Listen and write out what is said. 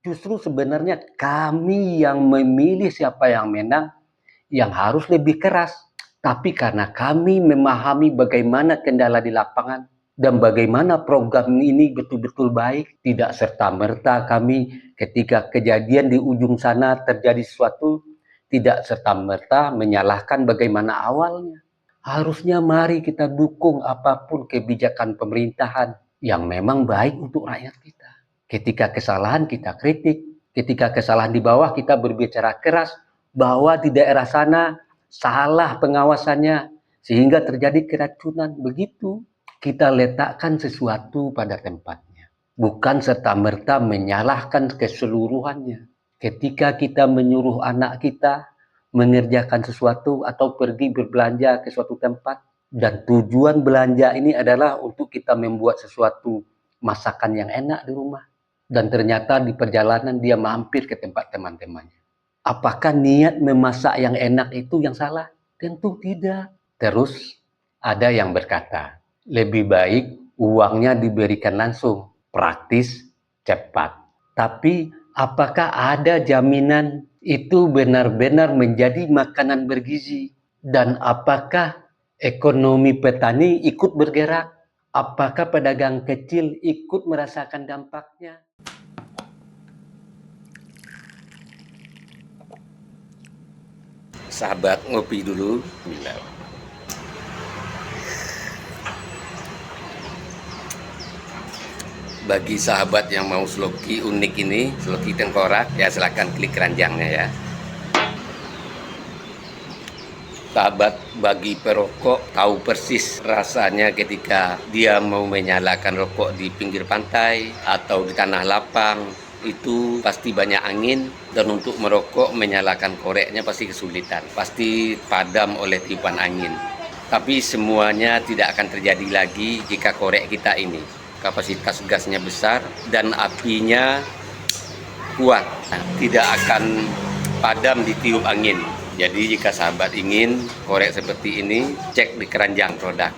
Justru sebenarnya kami yang memilih siapa yang menang, yang harus lebih keras. Tapi karena kami memahami bagaimana kendala di lapangan dan bagaimana program ini betul-betul baik, tidak serta-merta kami ketika kejadian di ujung sana terjadi sesuatu, tidak serta-merta menyalahkan bagaimana awalnya. Harusnya mari kita dukung apapun kebijakan pemerintahan yang memang baik untuk rakyat kita. Ketika kesalahan kita kritik, ketika kesalahan di bawah kita berbicara keras bahwa di daerah sana salah pengawasannya sehingga terjadi keracunan. Begitu kita letakkan sesuatu pada tempatnya, bukan serta-merta menyalahkan keseluruhannya. Ketika kita menyuruh anak kita mengerjakan sesuatu atau pergi berbelanja ke suatu tempat, dan tujuan belanja ini adalah untuk kita membuat sesuatu masakan yang enak di rumah, dan ternyata di perjalanan dia mampir ke tempat teman-temannya. Apakah niat memasak yang enak itu yang salah? Tentu tidak. Terus ada yang berkata, lebih baik uangnya diberikan langsung, praktis, cepat. Tapi apakah ada jaminan itu benar-benar menjadi makanan bergizi? Dan apakah ekonomi petani ikut bergerak? Apakah pedagang kecil ikut merasakan dampaknya? Sahabat ngopi dulu. Bagi sahabat yang mau sloki unik ini, sloki tengkorak, ya silahkan klik keranjangnya ya. Sahabat bagi perokok tahu persis rasanya ketika dia mau menyalakan rokok di pinggir pantai atau di tanah lapang. Itu pasti banyak angin, dan untuk merokok menyalakan koreknya pasti kesulitan, pasti padam oleh tiupan angin. Tapi semuanya tidak akan terjadi lagi jika korek kita ini kapasitas gasnya besar dan apinya kuat, tidak akan padam ditiup angin. Jadi jika sahabat ingin korek seperti ini, cek di keranjang produk.